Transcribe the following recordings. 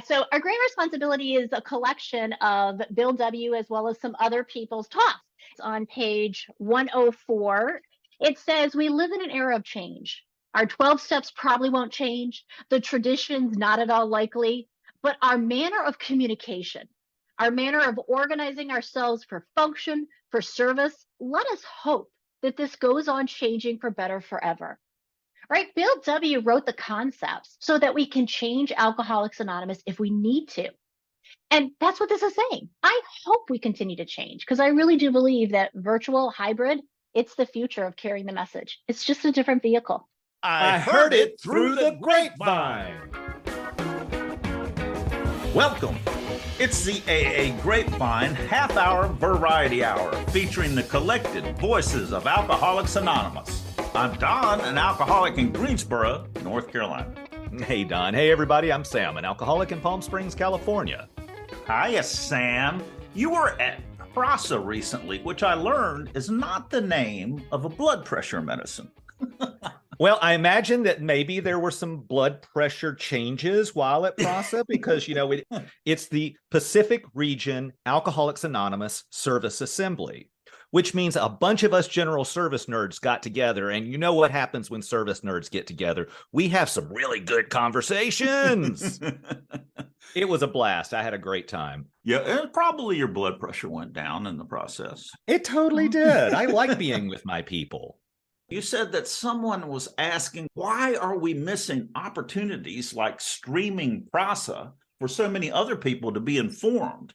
So Our Great Responsibility is a collection of Bill W. as well as some other people's talks. It's on page 104. It says, we live in an era of change. Our 12 steps probably won't change. The traditions, not at all likely. But our manner of communication, our manner of organizing ourselves for function, for service, let us hope that this goes on changing for better forever. Right? Bill W. wrote the concepts so that we can change Alcoholics Anonymous if we need to. And that's what this is saying. I hope we continue to change because I really do believe that virtual hybrid, it's the future of carrying the message. It's just a different vehicle. I heard it through the grapevine. Welcome. It's the AA Grapevine half-hour variety hour featuring the collected voices of Alcoholics Anonymous. I'm Don, an alcoholic in Greensboro, North Carolina. Hey, Don. Hey, everybody. I'm Sam, an alcoholic in Palm Springs, California. Hiya, Sam. You were at PRASA recently, which I learned is not the name of a blood pressure medicine. Well, I imagine that maybe there were some blood pressure changes while at PRASA because, it's the Pacific Region Alcoholics Anonymous Service Assembly, which means a bunch of us general service nerds got together. And you know what happens when service nerds get together? We have some really good conversations. It was a blast. I had a great time. Yeah, and probably your blood pressure went down in the process. It totally did. I like being with my people. You said that someone was asking, why are we missing opportunities like streaming PRASA for so many other people to be informed?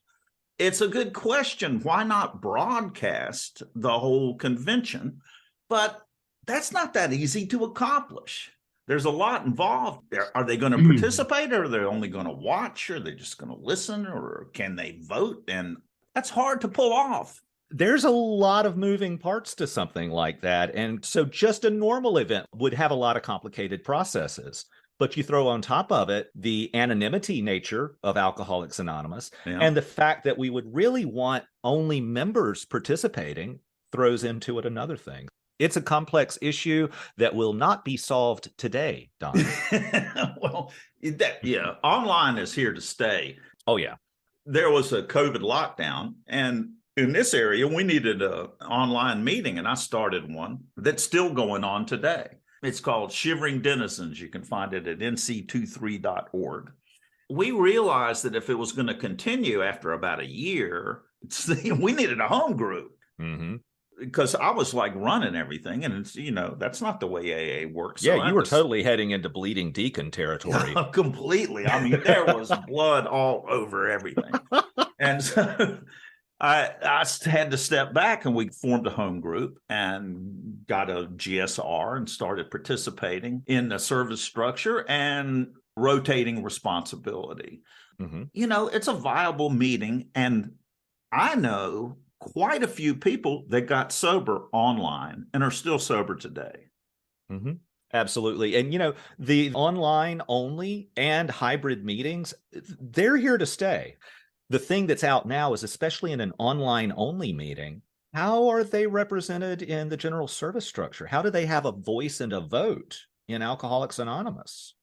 It's a good question. Why not broadcast the whole convention? But that's not that easy to accomplish. There's a lot involved there. Are they going to participate, or are they only going to watch, or are they just going to listen, or can they vote? And that's hard to pull off. There's a lot of moving parts to something like that. And so just a normal event would have a lot of complicated processes. But you throw on top of it the anonymity nature of Alcoholics Anonymous and the fact that we would really want only members participating throws into it another thing. It's a complex issue that will not be solved today, Don. Well, online is here to stay. Oh, yeah. There was a COVID lockdown, and in this area, we needed an online meeting, and I started one that's still going on today. It's called Shivering Denizens. You can find it at nc23.org. We realized that if it was going to continue after about a year, we needed a home group. Mm-hmm. Because I was like running everything, and it's, that's not the way AA works. Yeah, so you were totally heading into bleeding deacon territory. Completely. I mean, there was blood all over everything. And so I had to step back, and we formed a home group and got a GSR and started participating in the service structure and rotating responsibility. Mm-hmm. It's a viable meeting, and I know quite a few people that got sober online and are still sober today. Mm-hmm. Absolutely. And, the online only and hybrid meetings, they're here to stay. The thing that's out now is, especially in an online only meeting, how are they represented in the general service structure? How do they have a voice and a vote in Alcoholics Anonymous?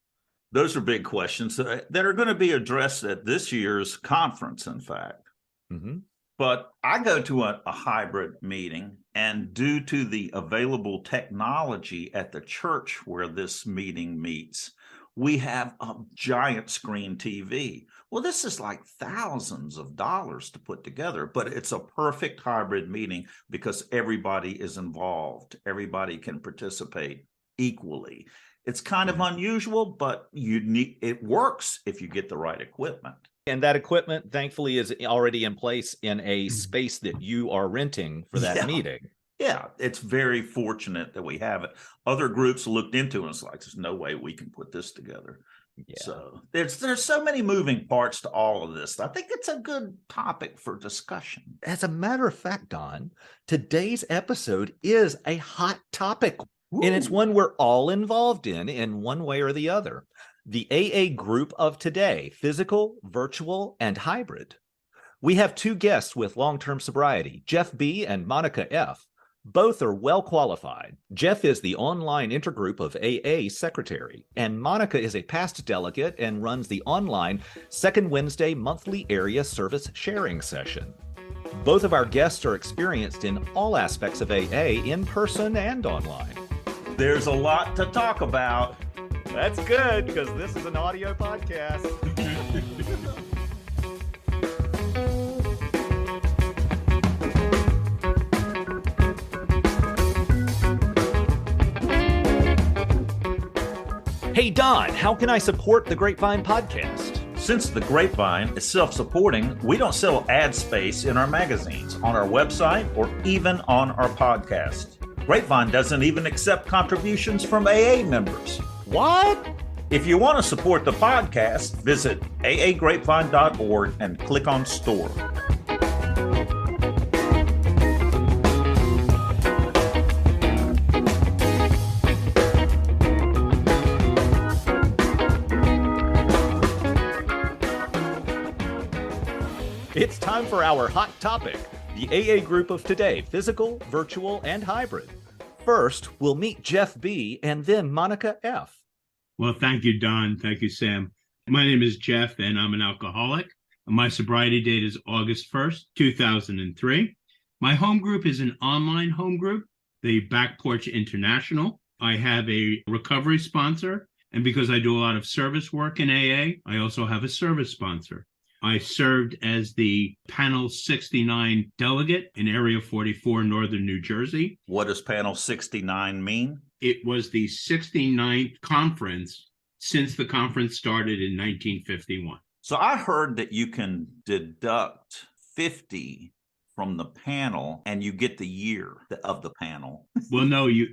Those are big questions that are going to be addressed at this year's conference, in fact. Mm-hmm. But I go to a hybrid meeting, and due to the available technology at the church where this meeting meets, we have a giant screen TV. Well, this is like thousands of dollars to put together, but it's a perfect hybrid meeting because everybody is involved. Everybody can participate equally. It's kind of unusual, but it works if you get the right equipment. And that equipment, thankfully, is already in place in a space that you are renting for that meeting. Yeah, it's very fortunate that we have it. Other groups looked into it and it's like, there's no way we can put this together. Yeah. So there's so many moving parts to all of this. I think it's a good topic for discussion. As a matter of fact, Don, today's episode is a hot topic. Ooh. And it's one we're all involved in one way or the other. The AA group of today, physical, virtual, and hybrid. We have two guests with long-term sobriety, Jeff B. and Monica F. Both are well qualified. Jeff is the online intergroup of AA secretary, and Monica is a past delegate and runs the online second Wednesday monthly area service sharing session. Both of our guests are experienced in all aspects of AA, in person and online. There's a lot to talk about. That's good, because this is an audio podcast. Hey, Don, how can I support the Grapevine podcast? Since the Grapevine is self-supporting, we don't sell ad space in our magazines, on our website, or even on our podcast. Grapevine doesn't even accept contributions from AA members. What? If you want to support the podcast, visit aagrapevine.org and click on Store. It's time for our hot topic, the AA group of today, physical, virtual, and hybrid. First, we'll meet Jeff B. and then Monica F. Well, thank you, Don. Thank you, Sam. My name is Jeff, and I'm an alcoholic. My sobriety date is August 1st, 2003. My home group is an online home group, the Back Porch International. I have a recovery sponsor, and because I do a lot of service work in AA, I also have a service sponsor. I served as the Panel 69 delegate in Area 44, Northern New Jersey. What does Panel 69 mean? It was the 69th conference since the conference started in 1951. So I heard that you can deduct 50 from the panel and you get the year of the panel. Well, no, you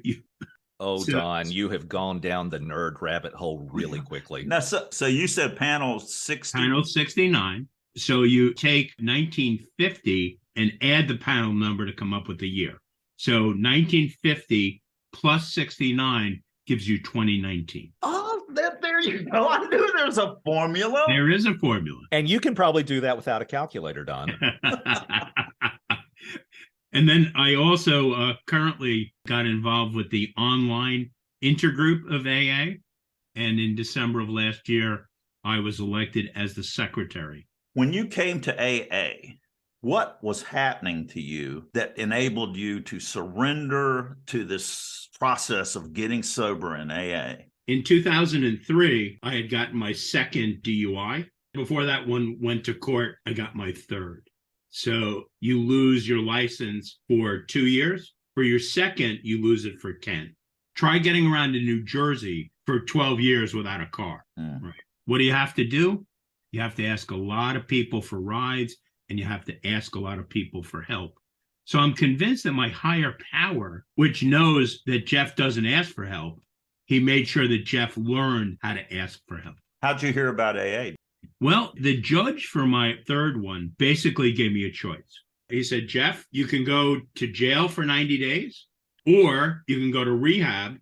Oh, Don, you have gone down the nerd rabbit hole really quickly. Now, so you said Panel 60. Panel 69. So you take 1950 and add the panel number to come up with the year. So 1950 plus 69 gives you 2019. Oh, there you go. I knew there was a formula. There is a formula. And you can probably do that without a calculator, Don. And then I also currently got involved with the online intergroup of AA. And in December of last year, I was elected as the secretary. When you came to AA, what was happening to you that enabled you to surrender to this process of getting sober in AA? In 2003, I had gotten my second DUI. Before that one went to court, I got my third. So you lose your license for 2 years. For your second, you lose it for 10. Try getting around in New Jersey for 12 years without a car. Right. What do you have to do? You have to ask a lot of people for rides, and you have to ask a lot of people for help. So I'm convinced that my higher power, which knows that Jeff doesn't ask for help, he made sure that Jeff learned how to ask for help. How'd you hear about AA? Well, the judge for my third one basically gave me a choice. He said, Jeff, you can go to jail for 90 days, or you can go to rehab.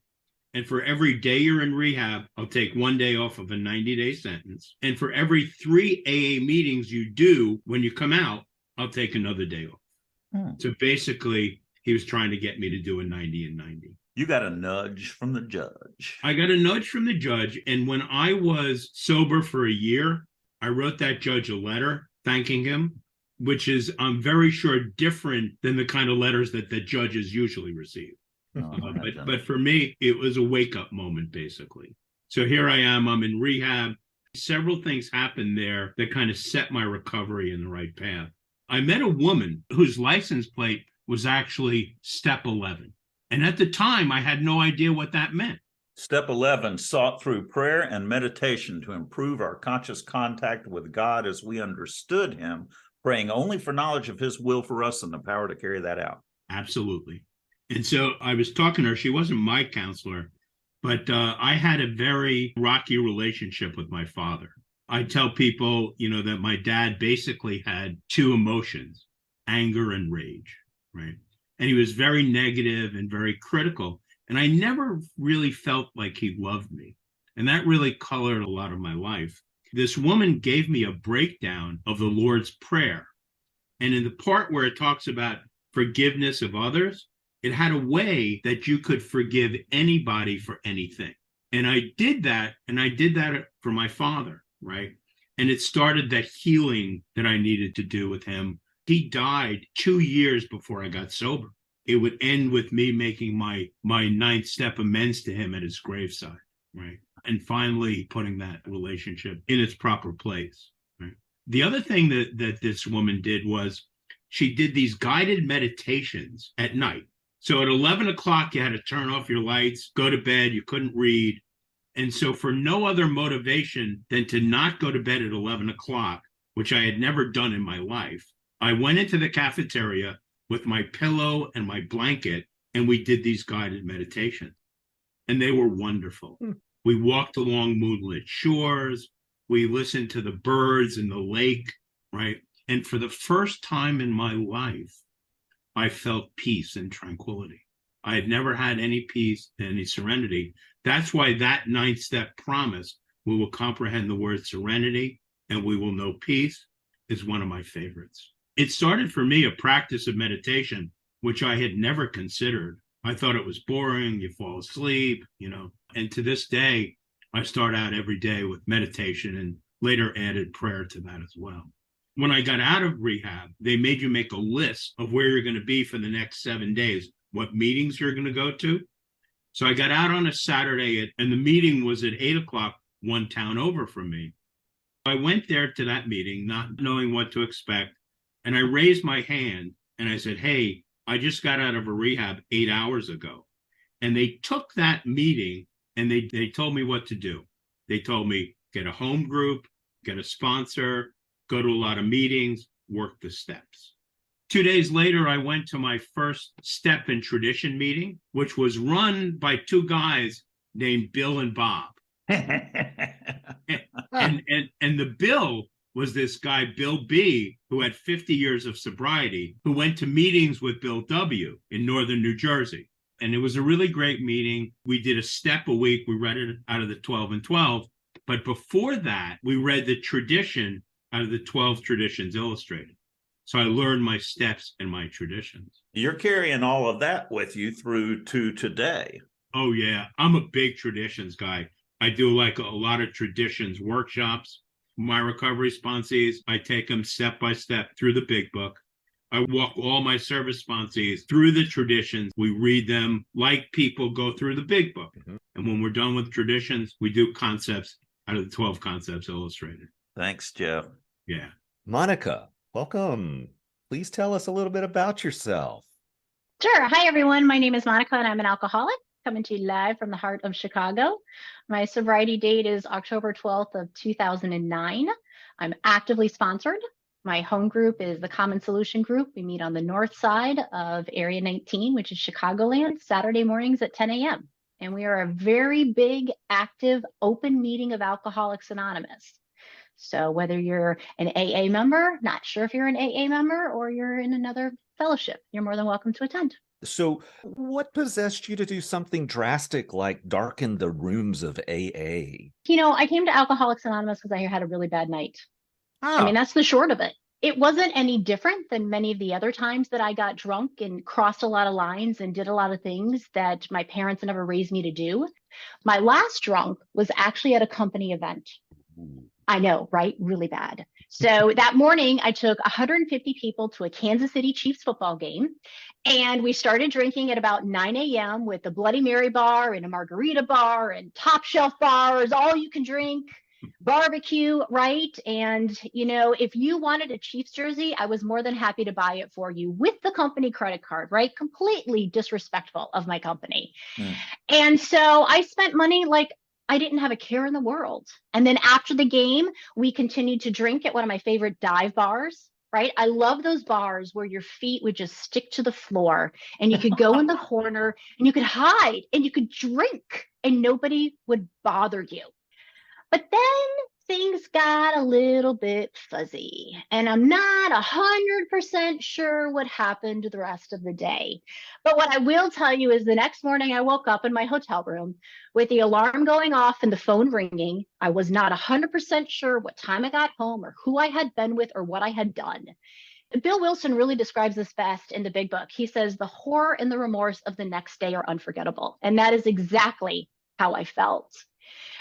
And for every day you're in rehab, I'll take 1 day off of a 90-day sentence. And for every 3 AA meetings you do when you come out, I'll take another day off. So basically, he was trying to get me to do a 90 and 90. You got a nudge from the judge. I got a nudge from the judge. And when I was sober for a year, I wrote that judge a letter thanking him, which is, I'm very sure, different than the kind of letters that the judges usually receive. But for me, it was a wake-up moment, basically. So here I am, I'm in rehab. Several things happened there that kind of set my recovery in the right path. I met a woman whose license plate was actually Step 11. And at the time, I had no idea what that meant. Step 11, sought through prayer and meditation to improve our conscious contact with God as we understood him, praying only for knowledge of his will for us and the power to carry that out. Absolutely. And so I was talking to her. She wasn't my counselor, but I had a very rocky relationship with my father. I tell people, that my dad basically had two emotions, anger and rage, right? And he was very negative and very critical. And I never really felt like he loved me. And that really colored a lot of my life. This woman gave me a breakdown of the Lord's Prayer. And in the part where it talks about forgiveness of others, It had a way that you could forgive anybody for anything. And I did that, for my father, right? And it started that healing that I needed to do with him. He died 2 years before I got sober. It would end with me making my ninth step amends to him at his graveside, right? And finally putting that relationship in its proper place, right? The other thing that this woman did was she did these guided meditations at night. So at 11 o'clock, you had to turn off your lights, go to bed, you couldn't read. And so for no other motivation than to not go to bed at 11 o'clock, which I had never done in my life, I went into the cafeteria with my pillow and my blanket, and we did these guided meditations. And they were wonderful. We walked along moonlit shores. We listened to the birds in the lake, right? And for the first time in my life, I felt peace and tranquility. I had never had any peace and any serenity. That's why that ninth step promise, we will comprehend the word serenity and we will know peace, is one of my favorites. It started for me a practice of meditation, which I had never considered. I thought it was boring, you fall asleep, and to this day, I start out every day with meditation and later added prayer to that as well. When I got out of rehab, they made you make a list of where you're going to be for the next 7 days, what meetings you're going to go to. So I got out on a Saturday, and the meeting was at 8 o'clock, one town over from me. I went there to that meeting, not knowing what to expect, and I raised my hand, and I said, hey, I just got out of a rehab 8 hours ago. And they took that meeting, and they told me what to do. They told me, get a home group, get a sponsor, go to a lot of meetings, work the steps. 2 days later, I went to my first step in tradition meeting, which was run by two guys named Bill and Bob. and the Bill was this guy, Bill B., who had 50 years of sobriety, who went to meetings with Bill W. in northern New Jersey. And it was a really great meeting. We did a step a week. We read it out of the 12 and 12. But before that, we read the tradition out of the 12 traditions illustrated. So I learned my steps and my traditions. You're carrying all of that with you through to today. Oh, yeah. I'm a big traditions guy. I do like a lot of traditions workshops. My recovery sponsees, I take them step by step through the big book. I walk all my service sponsees through the traditions. We read them like people go through the big book. Mm-hmm. And when we're done with traditions, we do concepts out of the 12 concepts illustrated. Thanks, Jeff. Yeah. Monica, welcome. Please tell us a little bit about yourself. Sure. Hi, everyone. My name is Monica, and I'm an alcoholic coming to you live from the heart of Chicago. My sobriety date is October 12th of 2009. I'm actively sponsored. My home group is the Common Solution Group. We meet on the north side of Area 19, which is Chicagoland, Saturday mornings at 10 a.m. And we are a very big, active, open meeting of Alcoholics Anonymous. So whether you're an AA member, not sure if you're an AA member, or you're in another fellowship, you're more than welcome to attend. So what possessed you to do something drastic like darken the rooms of AA? I came to Alcoholics Anonymous because I had a really bad night. Oh. I mean, that's the short of it. It wasn't any different than many of the other times that I got drunk and crossed a lot of lines and did a lot of things that my parents never raised me to do. My last drunk was actually at a company event. I know, right? Really bad. So that morning, I took 150 people to a Kansas City Chiefs football game. And we started drinking at about 9 a.m. with a Bloody Mary bar and a margarita bar and top shelf bars, all you can drink, barbecue, right? And, if you wanted a Chiefs jersey, I was more than happy to buy it for you with the company credit card, right? Completely disrespectful of my company. And so I spent money like I didn't have a care in the world. And then after the game, we continued to drink at one of my favorite dive bars, right? I love those bars where your feet would just stick to the floor and you could go in the corner and you could hide and you could drink and nobody would bother you. But then things got a little bit fuzzy and I'm not 100% sure what happened the rest of the day. But what I will tell you is the next morning I woke up in my hotel room with the alarm going off and the phone ringing. I was not 100% sure what time I got home or who I had been with or what I had done. Bill Wilson really describes this best in the big book. He says the horror and the remorse of the next day are unforgettable. And that is exactly how I felt.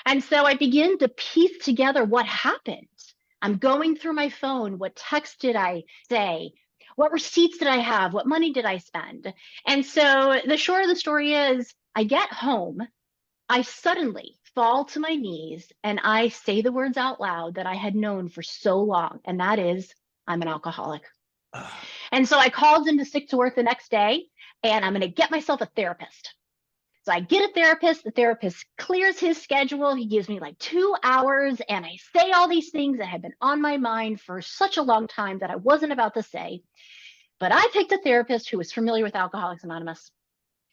And so I begin to piece together what happened. I'm going through my phone. What text did I say? What receipts did I have? What money did I spend? And so the short of the story is I get home. I suddenly fall to my knees and I say the words out loud that I had known for so long. And that is, I'm an alcoholic. And so I called into sick to work the next day and I'm going to get myself a therapist. So I get a therapist, the therapist clears his schedule. He gives me like 2 hours and I say all these things that had been on my mind for such a long time that I wasn't about to say. But I picked a therapist who was familiar with Alcoholics Anonymous.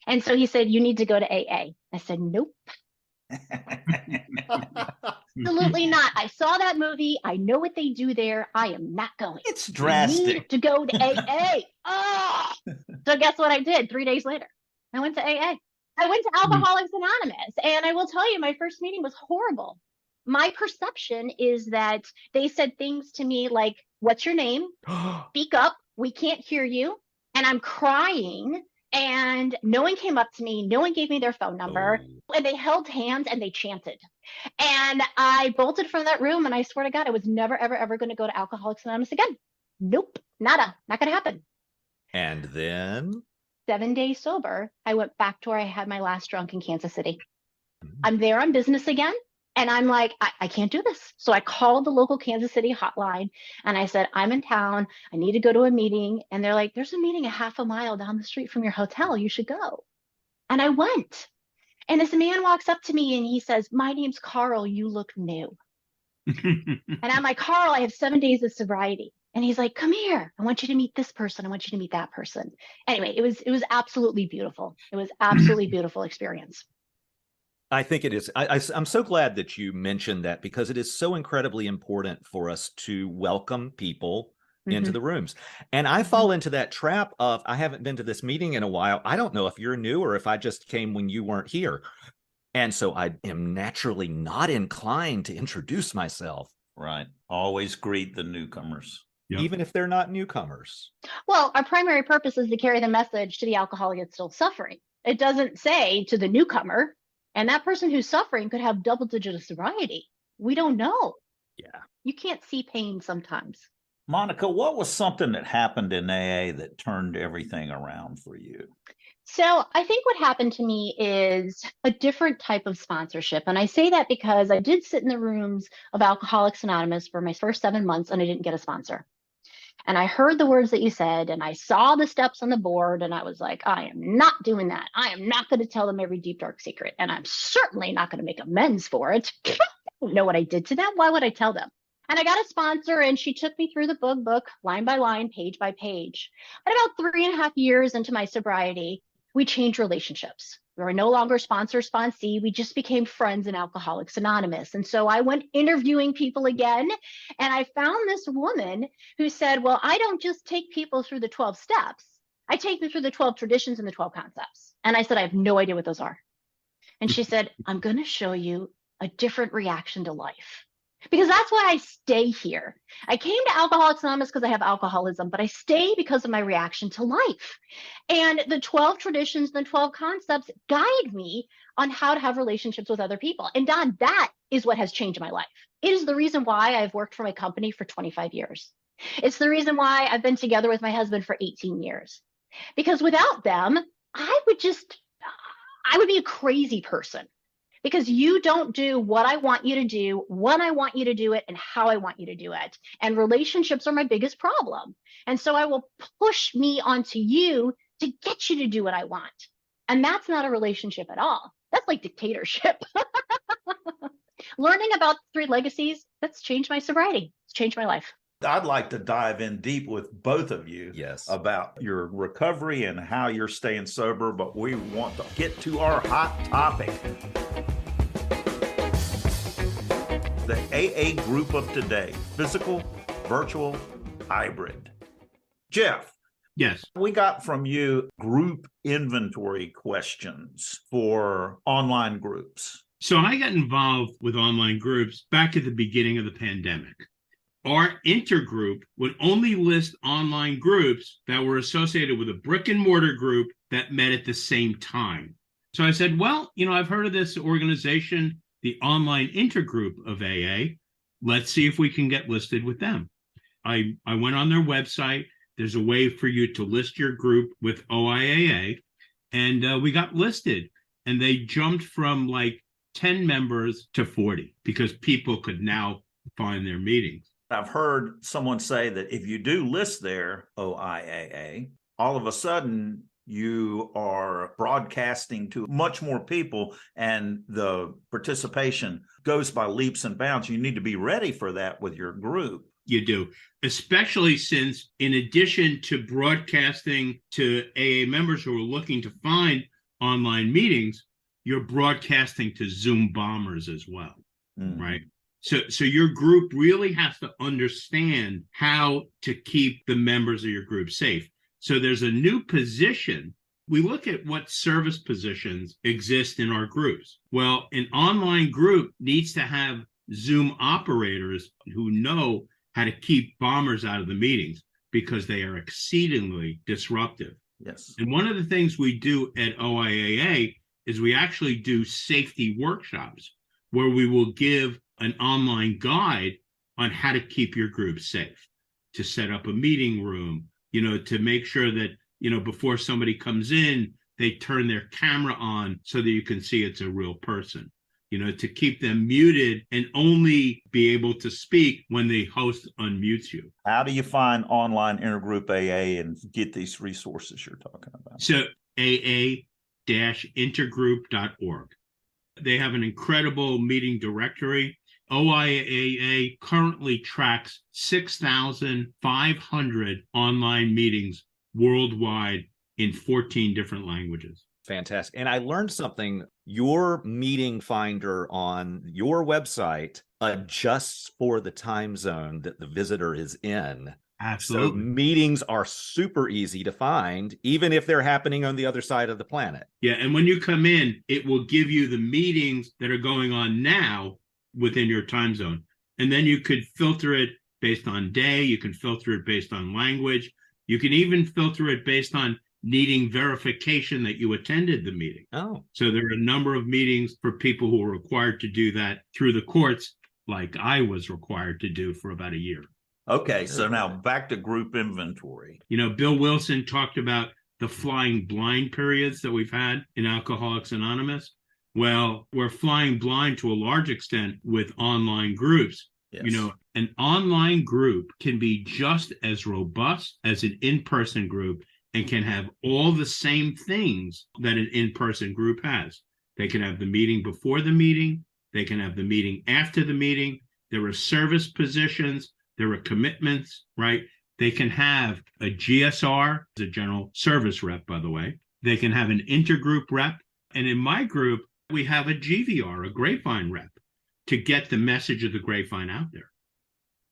And so he said, you need to go to AA. I said, nope. Absolutely not. I saw that movie. I know what they do there. I am not going. It's drastic. You need to go to AA. Oh! So guess what I did 3 days later? I went to AA. I went to Alcoholics Anonymous, and I will tell you, my first meeting was horrible. My perception is that they said things to me like, what's your name? Speak up. We can't hear you. And I'm crying, and no one came up to me. No one gave me their phone number. And they held hands and they chanted. And I bolted from that room, and I swear to God, I was never, ever, ever going to go to Alcoholics Anonymous again. Nope. Nada. Not going to happen. And then 7 days sober, I went back to where I had my last drunk in Kansas City. I'm there on business again. And I'm like, I can't do this. So I called the local Kansas City hotline and I said, I'm in town. I need to go to a meeting. And they're like, there's a meeting a half a mile down the street from your hotel. You should go. And I went. And this man walks up to me and he says, my name's Carl. You look new. And I'm like, Carl, I have 7 days of sobriety. And he's like, come here. I want you to meet this person. I want you to meet that person. Anyway, it was absolutely beautiful. It was absolutely beautiful experience. I think it is. I'm so glad that you mentioned that because it is so incredibly important for us to welcome people into the rooms. And I fall into that trap of, I haven't been to this meeting in a while. I don't know if you're new or if I just came when you weren't here. And so I am naturally not inclined to introduce myself. Right. Always greet the newcomers. Yep. Even if they're not newcomers. Well, our primary purpose is to carry the message to the alcoholic that's still suffering. It doesn't say to the newcomer, and that person who's suffering could have double-digit of sobriety. We don't know. Yeah. You can't see pain sometimes. Monica, what was something that happened in AA that turned everything around for you? So I think what happened to me is a different type of sponsorship. And I say that because I did sit in the rooms of Alcoholics Anonymous for my first 7 months and I didn't get a sponsor. And I heard the words that you said, and I saw the steps on the board, and I was like, I am not doing that. I am not going to tell them every deep, dark secret, and I'm certainly not going to make amends for it. I don't know what I did to them. Why would I tell them? And I got a sponsor, and she took me through the book, line by line, page by page. But about 3.5 years into my sobriety, we changed relationships. We were no longer sponsor-sponsee. We just became friends in Alcoholics Anonymous. And so I went interviewing people again, and I found this woman who said, well, I don't just take people through the 12 steps. I take them through the 12 traditions and the 12 concepts. And I said, I have no idea what those are. And she said, I'm going to show you a different reaction to life. Because that's why I stay here. I came to Alcoholics Anonymous because I have alcoholism, but I stay because of my reaction to life. And the 12 traditions and the 12 concepts guide me on how to have relationships with other people. And Don, that is what has changed my life. It is the reason why I've worked for my company for 25 years. It's the reason why I've been together with my husband for 18 years. Because without them, I would be a crazy person. Because you don't do what I want you to do, when I want you to do it, and how I want you to do it. And relationships are my biggest problem. And so I will push me onto you to get you to do what I want. And that's not a relationship at all. That's like dictatorship. Learning about 3 legacies, that's changed my sobriety. It's changed my life. I'd like to dive in deep with both of you about your recovery and how you're staying sober, but we want to get to our hot topic. The AA group of today, physical, virtual, hybrid. Jeff. Yes. We got from you group inventory questions for online groups. So I got involved with online groups back at the beginning of the pandemic. Our intergroup would only list online groups that were associated with a brick and mortar group that met at the same time. So I said, well, I've heard of this organization, the online intergroup of AA. Let's see if we can get listed with them. I went on their website. There's a way for you to list your group with OIAA, and we got listed. And they jumped from like 10 members to 40 because people could now find their meetings. I've heard someone say that if you do list their OIAA, all of a sudden you are broadcasting to much more people and the participation goes by leaps and bounds. You need to be ready for that with your group. You do, especially since in addition to broadcasting to AA members who are looking to find online meetings, you're broadcasting to Zoom bombers as well, right? So your group really has to understand how to keep the members of your group safe. So there's a new position. We look at what service positions exist in our groups. Well, an online group needs to have Zoom operators who know how to keep bombers out of the meetings because they are exceedingly disruptive. Yes. And one of the things we do at OIAA is we actually do safety workshops where we will give an online guide on how to keep your group safe, to set up a meeting room, to make sure that, before somebody comes in, they turn their camera on so that you can see it's a real person, to keep them muted and only be able to speak when the host unmutes you. How do you find online intergroup AA and get these resources you're talking about? So AA-intergroup.org. They have an incredible meeting directory. OIAA currently tracks 6,500 online meetings worldwide in 14 different languages. Fantastic. And I learned something. Your meeting finder on your website adjusts for the time zone that the visitor is in. Absolutely. So meetings are super easy to find, even if they're happening on the other side of the planet. Yeah. And when you come in, it will give you the meetings that are going on now within your time zone. And then you could filter it based on day. You can filter it based on language. You can even filter it based on needing verification that you attended the meeting. Oh. So there are a number of meetings for people who are required to do that through the courts, like I was required to do for about a year. Okay, so now back to group inventory. Bill Wilson talked about the flying blind periods that we've had in Alcoholics Anonymous. Well, we're flying blind to a large extent with online groups. Yes. An online group can be just as robust as an in-person group and can have all the same things that an in-person group has. They can have the meeting before the meeting. They can have the meeting after the meeting. There are service positions. There are commitments, right? They can have a GSR, a general service rep, by the way. They can have an intergroup rep. And in my group, we have a GVR, a Grapevine rep, to get the message of the Grapevine out there.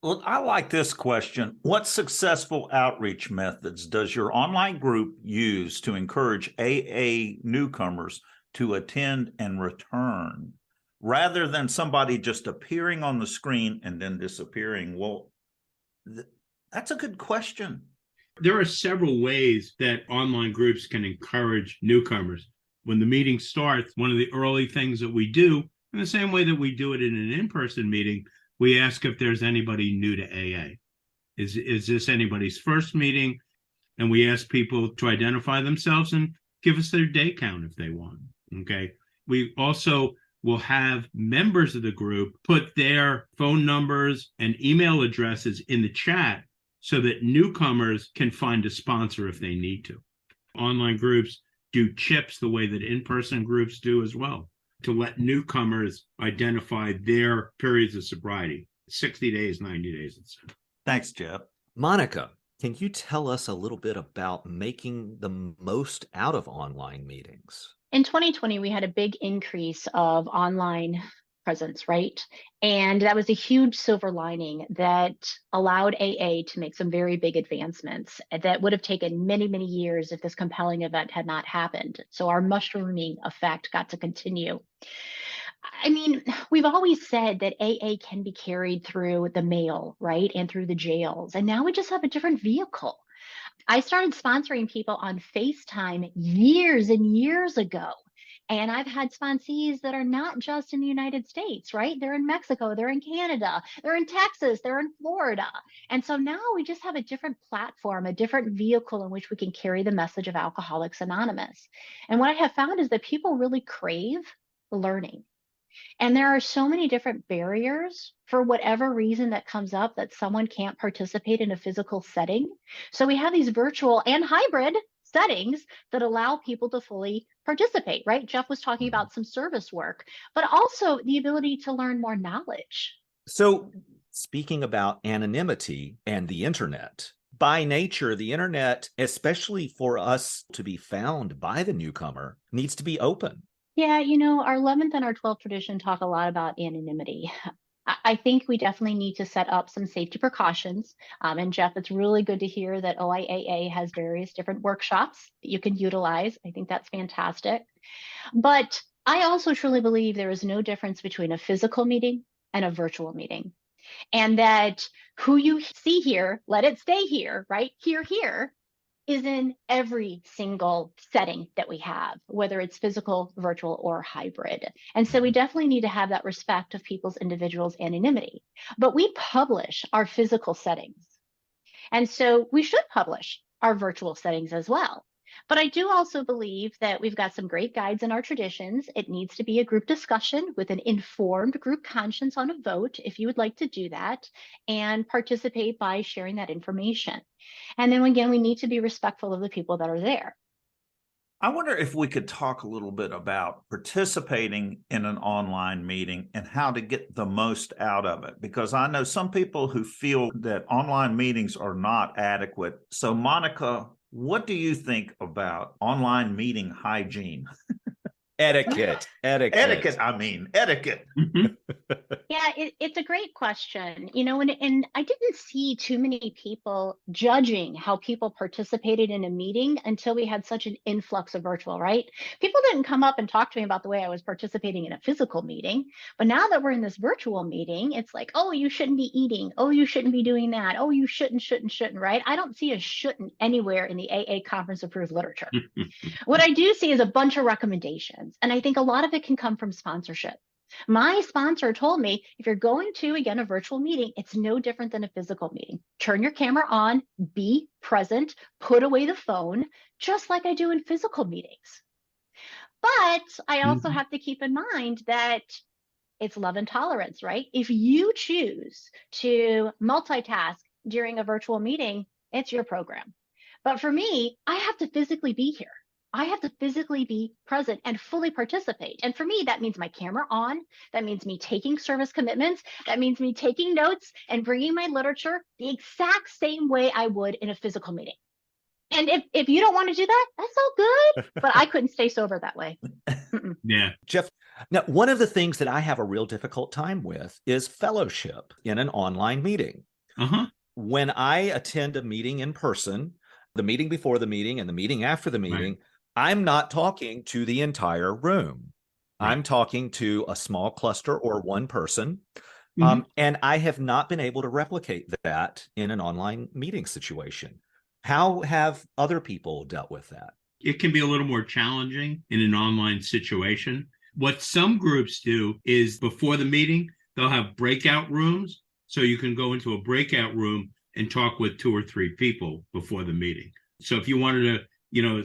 Well, I like this question. What successful outreach methods does your online group use to encourage AA newcomers to attend and return, rather than somebody just appearing on the screen and then disappearing? Well, that's a good question. There are several ways that online groups can encourage newcomers. When the meeting starts, one of the early things that we do, in the same way that we do it in an in-person meeting, we ask if there's anybody new to AA. Is this anybody's first meeting? And we ask people to identify themselves and give us their day count if they want. Okay. We also will have members of the group put their phone numbers and email addresses in the chat so that newcomers can find a sponsor if they need to. Online groups do chips the way that in-person groups do as well, to let newcomers identify their periods of sobriety, 60 days, 90 days, etc. Thanks, Jeff. Monica, can you tell us a little bit about making the most out of online meetings? In 2020, we had a big increase of online presence, right? And that was a huge silver lining that allowed AA to make some very big advancements that would have taken many, many years if this compelling event had not happened. So our mushrooming effect got to continue. I mean, we've always said that AA can be carried through the mail, right? And through the jails. And now we just have a different vehicle. I started sponsoring people on FaceTime years and years ago. And I've had sponsees that are not just in the United States, right? They're in Mexico, they're in Canada, they're in Texas, they're in Florida. And so now we just have a different platform, a different vehicle in which we can carry the message of Alcoholics Anonymous. And what I have found is that people really crave learning. And there are so many different barriers for whatever reason that comes up that someone can't participate in a physical setting. So we have these virtual and hybrid settings that allow people to fully participate, right? Jeff was talking about some service work, but also the ability to learn more knowledge. So speaking about anonymity and the internet, by nature, the internet, especially for us to be found by the newcomer, needs to be open. Yeah, our 11th and our 12th tradition talk a lot about anonymity. I think we definitely need to set up some safety precautions. And Jeff, it's really good to hear that OIAA has various different workshops that you can utilize. I think that's fantastic. But I also truly believe there is no difference between a physical meeting and a virtual meeting. And that who you see here, let it stay here, right? Here is in every single setting that we have, whether it's physical, virtual, or hybrid. And so we definitely need to have that respect of people's individuals' anonymity. But we publish our physical settings. And so we should publish our virtual settings as well. But I do also believe that we've got some great guides in our traditions. It needs to be a group discussion with an informed group conscience on a vote, if you would like to do that, and participate by sharing that information. And then again, we need to be respectful of the people that are there. I wonder if we could talk a little bit about participating in an online meeting and how to get the most out of it, because I know some people who feel that online meetings are not adequate. So, Monica, what do you think about online meeting hygiene? Etiquette. Etiquette. Yeah, it's a great question, and I didn't see too many people judging how people participated in a meeting until we had such an influx of virtual, right? People didn't come up and talk to me about the way I was participating in a physical meeting. But now that we're in this virtual meeting, it's like, oh, you shouldn't be eating. Oh, you shouldn't be doing that. Oh, you shouldn't, right? I don't see a shouldn't anywhere in the AA conference approved literature. What I do see is a bunch of recommendations. And I think a lot of it can come from sponsorship. My sponsor told me, if you're going to, again, a virtual meeting, it's no different than a physical meeting. Turn your camera on, be present, put away the phone, just like I do in physical meetings. But I also have to keep in mind that it's love and tolerance, right? If you choose to multitask during a virtual meeting, it's your program. But for me, I have to physically be here. I have to physically be present and fully participate. And for me, that means my camera on. That means me taking service commitments. That means me taking notes and bringing my literature the exact same way I would in a physical meeting. And if you don't want to do that, that's all good. But I couldn't stay sober that way. Yeah. Jeff, now, one of the things that I have a real difficult time with is fellowship in an online meeting. When I attend a meeting in person, the meeting before the meeting and the meeting after the meeting, right, I'm not talking to the entire room. Right. I'm talking to a small cluster or one person. And I have not been able to replicate that in an online meeting situation. How have other people dealt with that? It can be a little more challenging in an online situation. What some groups do is before the meeting, they'll have breakout rooms. So you can go into a breakout room and talk with 2 or 3 people before the meeting. So if you wanted to,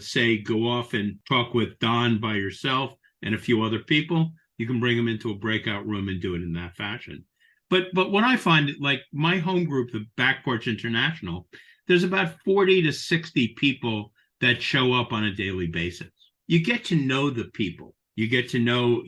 say go off and talk with Don by yourself and a few other people, you can bring them into a breakout room and do it in that fashion. But what I find, like my home group, the Back Porch International, there's about 40 to 60 people that show up on a daily basis. You get to know the people. You get to know,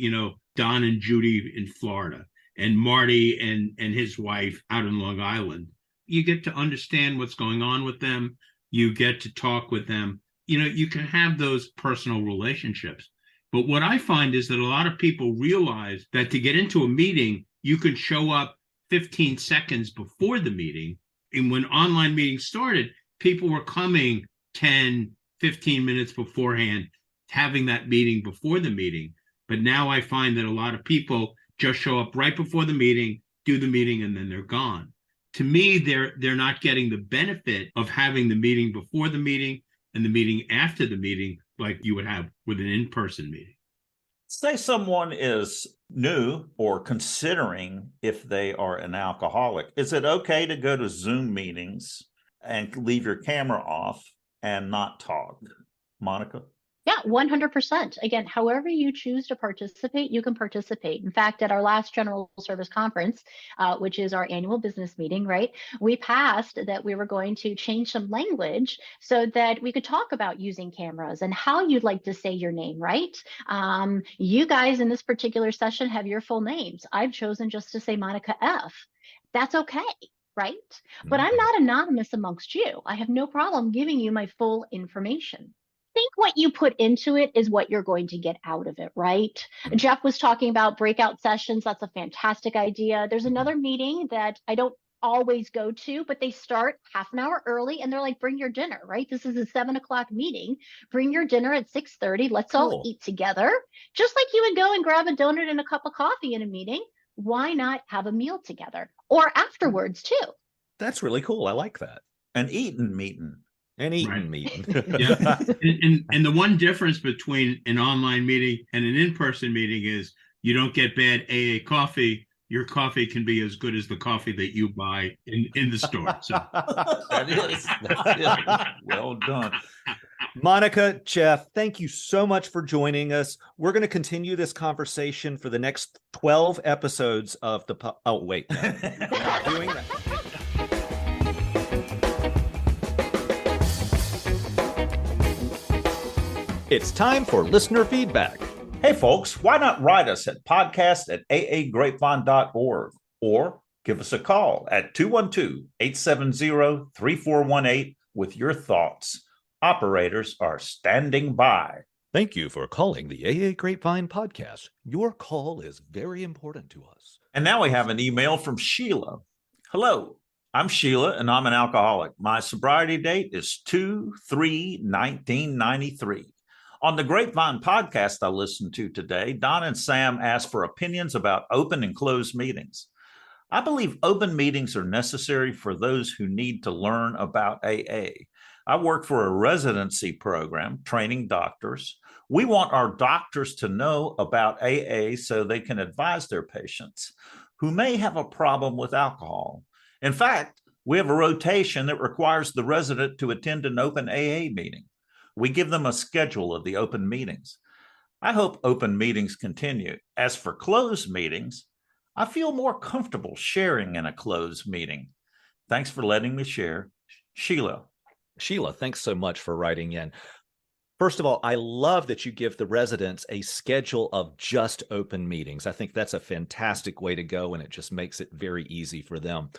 Don and Judy in Florida and Marty and his wife out in Long Island. You get to understand what's going on with them. You get to talk with them. You can have those personal relationships. But what I find is that a lot of people realize that to get into a meeting, you can show up 15 seconds before the meeting. And when online meetings started, people were coming 10, 15 minutes beforehand, having that meeting before the meeting. But now I find that a lot of people just show up right before the meeting, do the meeting, and then they're gone. To me, they're not getting the benefit of having the meeting before the meeting and the meeting after the meeting like you would have with an in-person meeting. Say someone is new or considering if they are an alcoholic. Is it okay to go to Zoom meetings and leave your camera off and not talk? Monica? Yeah, 100%. Again, however you choose to participate, you can participate. In fact, at our last general service conference, which is our annual business meeting, right, we passed that we were going to change some language so that we could talk about using cameras and how you'd like to say your name, right? You guys in this particular session have your full names. I've chosen just to say Monica F. That's okay. Right? But I'm not anonymous amongst you. I have no problem giving you my full information. Think what you put into it is what you're going to get out of it, right? Jeff was talking about breakout sessions. That's a fantastic idea. There's another meeting that I don't always go to, but they start half an hour early and they're like, bring your dinner, right? This is a 7:00 meeting. Bring your dinner at 6:30. Let's all eat together. Just like you would go and grab a donut and a cup of coffee in a meeting. Why not have a meal together or afterwards too? That's really cool. I like that. An eating meeting. An eating meeting. Yeah. And the one difference between an online meeting and an in-person meeting is you don't get bad AA coffee. Your coffee can be as good as the coffee that you buy in the store. So That is. Well done. Monica, Jeff, thank you so much for joining us. We're going to continue this conversation for the next 12 episodes of the... Oh, wait. No, we're not doing that. It's time for listener feedback. Hey, folks, why not write us at podcast@aagrapevine.org or give us a call at 212-870-3418 with your thoughts. Operators are standing by. Thank you for calling the AA Grapevine podcast. Your call is very important to us. And now we have an email from Sheila. Hello, I'm Sheila, and I'm an alcoholic. My sobriety date is 2/3/1993. On the Grapevine podcast I listened to today, Don and Sam asked for opinions about open and closed meetings. I believe open meetings are necessary for those who need to learn about AA. I work for a residency program training doctors. We want our doctors to know about AA so they can advise their patients who may have a problem with alcohol. In fact, we have a rotation that requires the resident to attend an open AA meeting. We give them a schedule of the open meetings. I hope open meetings continue. As for closed meetings, I feel more comfortable sharing in a closed meeting. Thanks for letting me share. Sheila. Sheila, thanks so much for writing in. First of all, I love that you give the residents a schedule of just open meetings. I think that's a fantastic way to go, and it just makes it very easy for them.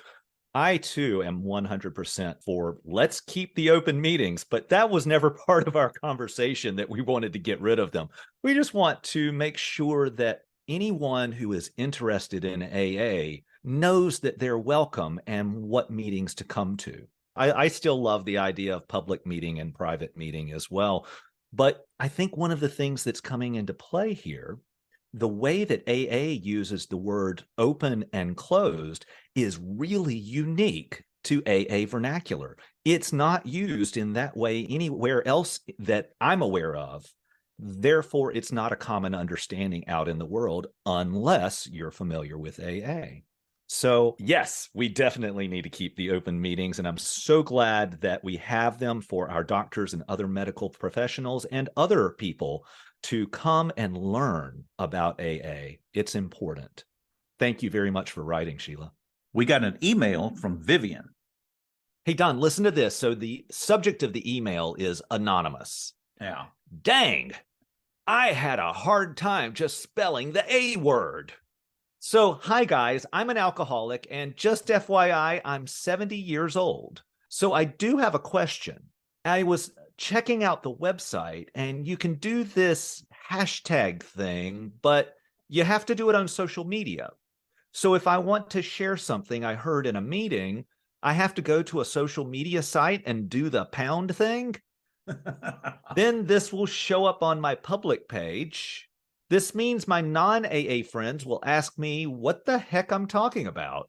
I, too, am 100% for let's keep the open meetings, but that was never part of our conversation that we wanted to get rid of them. We just want to make sure that anyone who is interested in AA knows that they're welcome and what meetings to come to. I still love the idea of public meeting and private meeting as well. But I think one of the things that's coming into play here, the way that AA uses the word open and closed is really unique to AA vernacular. It's not used in that way anywhere else that I'm aware of. Therefore, it's not a common understanding out in the world unless you're familiar with AA. So yes, we definitely need to keep the open meetings, and I'm so glad that we have them for our doctors and other medical professionals and other people to come and learn about AA. It's important. Thank you very much for writing, Sheila. We got an email from Vivian. Hey, Don, listen to this. So the subject of the email is anonymous. Yeah. Dang, I had a hard time just spelling the A word. So, hi guys, I'm an alcoholic, and just FYI, I'm 70 years old. So I do have a question. I was checking out the website, and you can do this hashtag thing, but you have to do it on social media. So if I want to share something I heard in a meeting, I have to go to a social media site and do the pound thing. Then this will show up on my public page. This means my non-AA friends will ask me what the heck I'm talking about.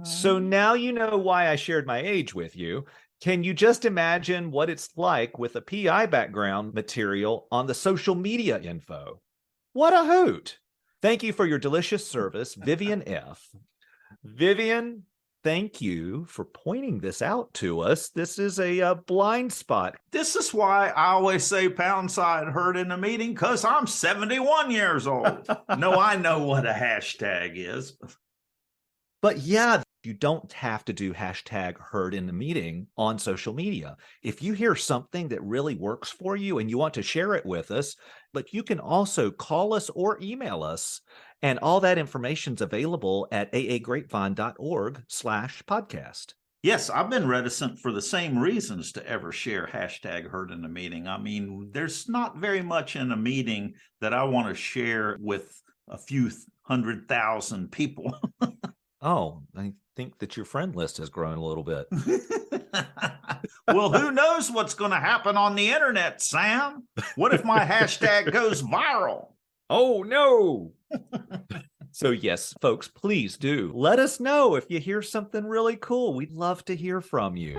So now you know why I shared my age with you. Can you just imagine what it's like with a PI background material on the social media info? What a hoot! Thank you for your delicious service, Vivian F. Vivian, thank you for pointing this out to us. This is a blind spot. This is why I always say pound sign heard in a meeting, because I'm 71 years old. No, I know what a hashtag is. But yeah, you don't have to do hashtag heard in the meeting on social media. If you hear something that really works for you and you want to share it with us, but you can also call us or email us. And all that information's available at aagrapevine.org/podcast. Yes, I've been reticent for the same reasons to ever share hashtag heard in a meeting. I mean, there's not very much in a meeting that I want to share with a few 100,000 people. Oh, I think that your friend list has grown a little bit. Well, who knows what's going to happen on the internet, Sam? What if my hashtag goes viral? Oh, no. So yes, folks, please do let us know if you hear something really cool. We'd love to hear from you.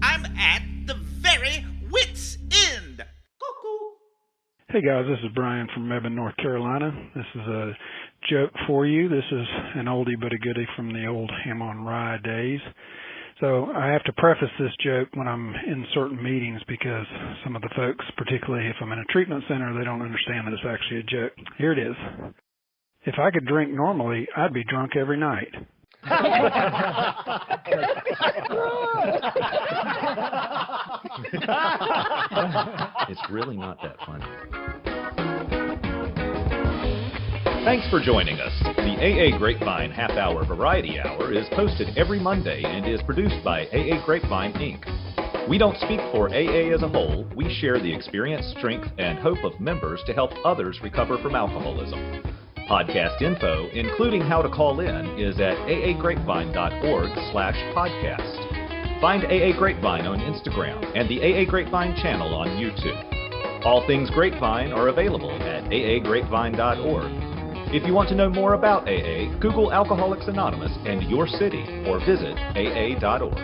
I'm at the very wit's end. Cuckoo. Hey guys, this is Brian from Mebane, North Carolina. This is a joke for you. This is an oldie but a goodie from the old Ham on Rye days. So I have to preface this joke when I'm in certain meetings because some of the folks, particularly if I'm in a treatment center, they don't understand that it's actually a joke. Here it is. If I could drink normally, I'd be drunk every night. It's really not that funny. Thanks for joining us. The AA Grapevine Half Hour Variety Hour is posted every Monday and is produced by AA Grapevine, Inc. We don't speak for AA as a whole. We share the experience, strength, and hope of members to help others recover from alcoholism. Podcast info, including how to call in, is at aagrapevine.org/podcast. Find AA Grapevine on Instagram and the AA Grapevine channel on YouTube. All things Grapevine are available at aagrapevine.org. If you want to know more about AA, Google Alcoholics Anonymous and your city or visit aa.org.